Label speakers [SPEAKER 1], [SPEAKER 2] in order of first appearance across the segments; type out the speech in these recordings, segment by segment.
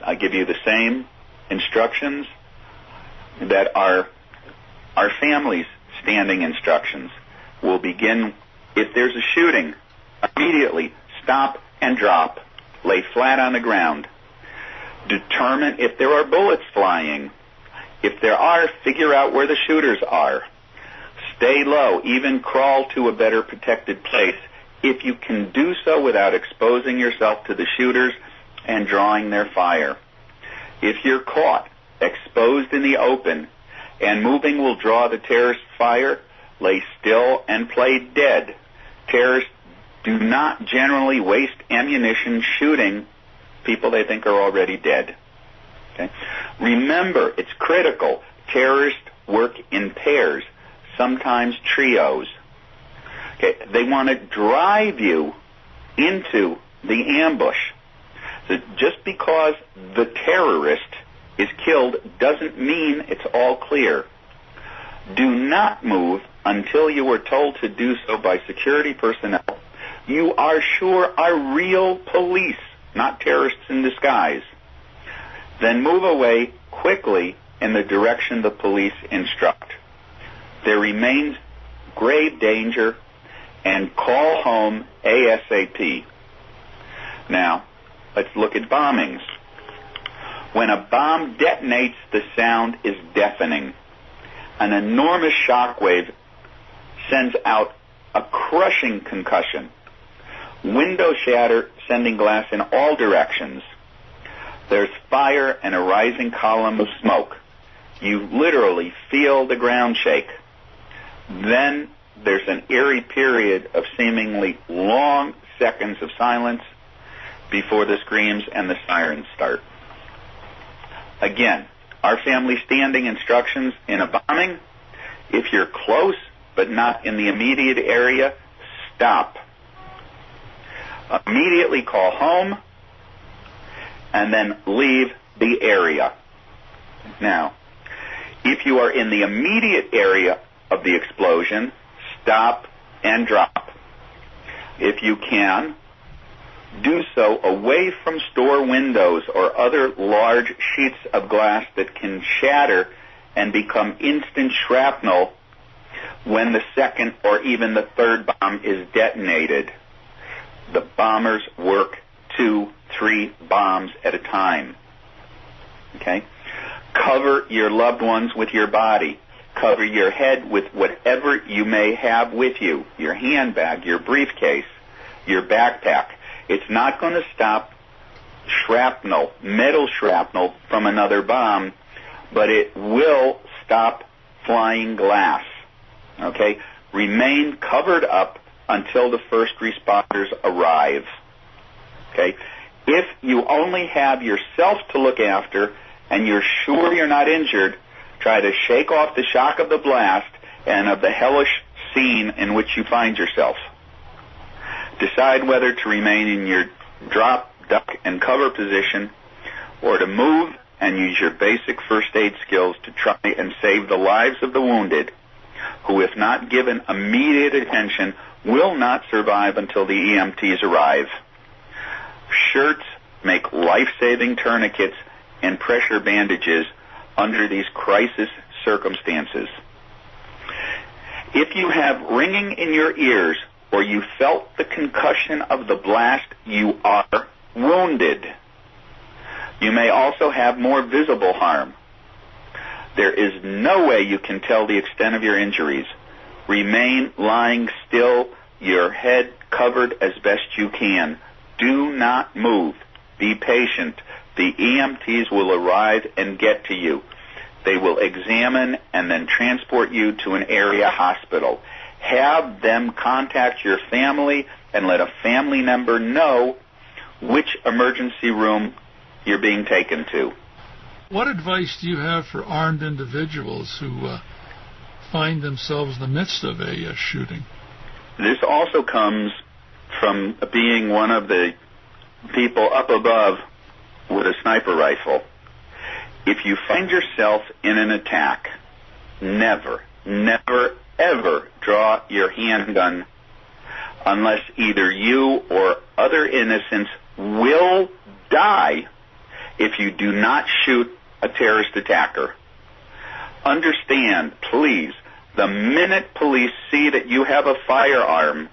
[SPEAKER 1] I give you the same instructions that are our family's standing instructions. We'll begin, if there's a shooting, immediately stop and drop. Lay flat on the ground. Determine if there are bullets flying. If there are, figure out where the shooters are. Stay low, even crawl to a better protected place if you can do so without exposing yourself to the shooters and drawing their fire. If you're caught, exposed in the open, and moving will draw the terrorist fire, lay still and play dead. Terrorists do not generally waste ammunition shooting people they think are already dead. Okay? Remember, it's critical. Terrorists work in pairs, sometimes trios. Okay? They want to drive you into the ambush. So just because the terrorist is killed doesn't mean it's all clear. Do not move until you are told to do so by security personnel you are sure are real police, not terrorists in disguise. Then move away quickly in the direction the police instruct. There remains grave danger, and call home ASAP. Now, let's look at bombings. When a bomb detonates, the sound is deafening. An enormous shockwave sends out a crushing concussion. Windows shatter, sending glass in all directions. There's fire and a rising column of smoke. You literally feel the ground shake. Then there's an eerie period of seemingly long seconds of silence before the screams and the sirens start. Again, our family standing instructions in a bombing: if you're close but not in the immediate area, stop. Immediately call home and then leave the area. Now, if you are in the immediate area of the explosion, stop and drop. If you can, do so away from store windows or other large sheets of glass that can shatter and become instant shrapnel when the second or even the third bomb is detonated. The bombers work 2-3 bombs at a time. Okay? Cover your loved ones with your body. Cover your head with whatever you may have with you, your handbag, your briefcase, your backpack. It's not going to stop shrapnel, metal shrapnel, from another bomb, but it will stop flying glass. Okay? Remain covered up until the first responders arrive. Okay? If you only have yourself to look after and you're sure you're not injured, try to shake off the shock of the blast and of the hellish scene in which you find yourself. Decide whether to remain in your drop, duck, and cover position or to move and use your basic first aid skills to try and save the lives of the wounded, who, if not given immediate attention, will not survive until the EMTs arrive. Shirts make life-saving tourniquets and pressure bandages under these crisis circumstances. If you have ringing in your ears or you felt the concussion of the blast, you are wounded. You may also have more visible harm. There is no way you can tell the extent of your injuries. Remain lying still, your head covered as best you can. Do not move. Be patient. The EMTs will arrive and get to you. They will examine and then transport you to an area hospital. Have them contact your family and let a family member know which emergency room you're being taken to.
[SPEAKER 2] What advice do you have for armed individuals who find themselves in the midst of a shooting?
[SPEAKER 1] This also comes from being one of the people up above with a sniper rifle. If you find yourself in an attack, never, ever draw your handgun unless either you or other innocents will die if you do not shoot a terrorist attacker. Understand, please, the minute police see that you have a firearm,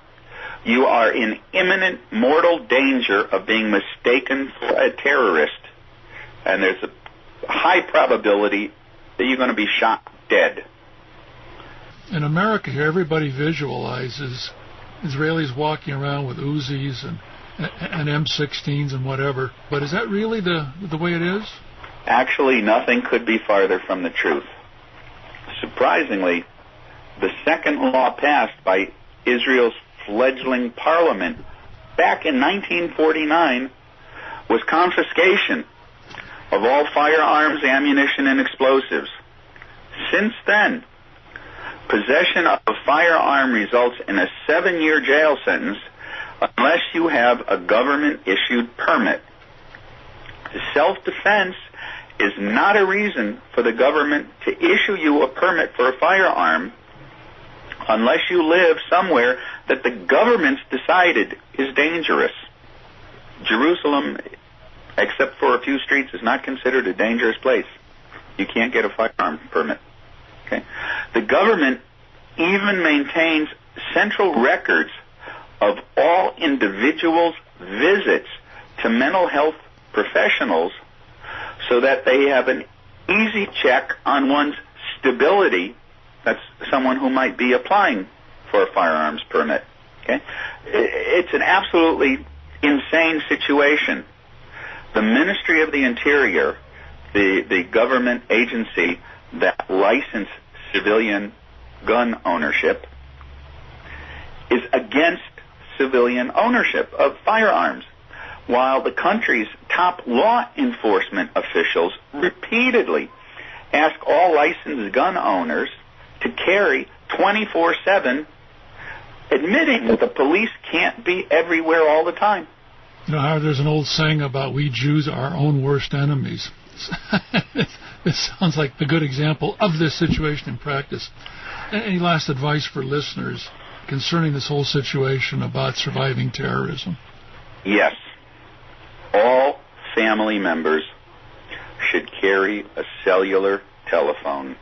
[SPEAKER 1] you are in imminent mortal danger of being mistaken for a terrorist, and there's a high probability that you're going to be shot dead.
[SPEAKER 2] In America here, everybody visualizes Israelis walking around with Uzis and M16s and whatever, but is that really the way it is?
[SPEAKER 1] Actually, nothing could be farther from the truth. Surprisingly, the second law passed by Israel's fledgling parliament back in 1949 was confiscation of all firearms, ammunition, and explosives. Since then, possession of a firearm results in a 7-year jail sentence unless you have a government-issued permit. Self-defense is not a reason for the government to issue you a permit for a firearm unless you live somewhere that the government's decided is dangerous. Jerusalem, except for a few streets, is not considered a dangerous place. You can't get a firearm permit. Okay? The government even maintains central records of all individuals' visits to mental health professionals so that they have an easy check on one's stability. That's someone who might be applying for a firearms permit. Okay? It's an absolutely insane situation. The Ministry of the Interior, the government agency that licensed civilian gun ownership, is against civilian ownership of firearms, while the country's top law enforcement officials repeatedly ask all licensed gun owners to carry 24/7, admitting that the police can't be everywhere all the time.
[SPEAKER 2] You know, Howard, there's an old saying about we Jews are our own worst enemies. This sounds like a good example of this situation in practice. Any last advice for listeners concerning this whole situation about surviving terrorism?
[SPEAKER 1] Yes. All family members should carry a cellular telephone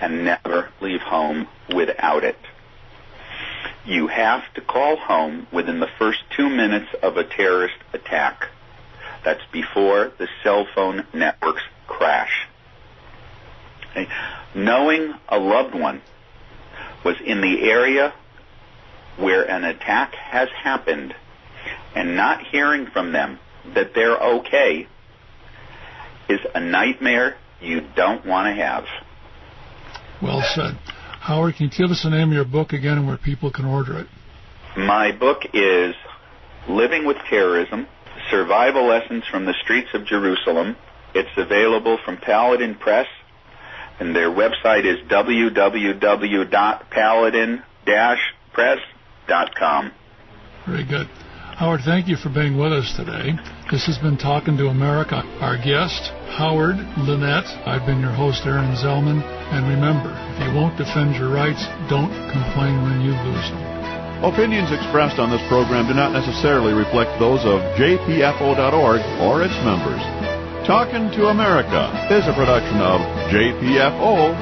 [SPEAKER 1] and never leave home without it. You have to call home within the first 2 minutes of a terrorist attack. That's before the cell phone networks crash. Okay. Knowing a loved one was in the area where an attack has happened and not hearing from them that they're okay is a nightmare you don't want to have.
[SPEAKER 2] Well said. Howard, can you give us the name of your book again and where people can order it?
[SPEAKER 1] My book is Living with Terrorism, Survival Lessons from the Streets of Jerusalem. It's available from Paladin Press, and their website is www.paladin-press.com.
[SPEAKER 2] Very good. Howard, thank you for being with us today. This has been Talkin to America. Our guest, Howard Linett. I've been your host, Aaron Zellman. And remember, if you won't defend your rights, don't complain when you lose them.
[SPEAKER 3] Opinions expressed on this program do not necessarily reflect those of JPFO.org or its members. Talkin to America is a production of JPFO.org.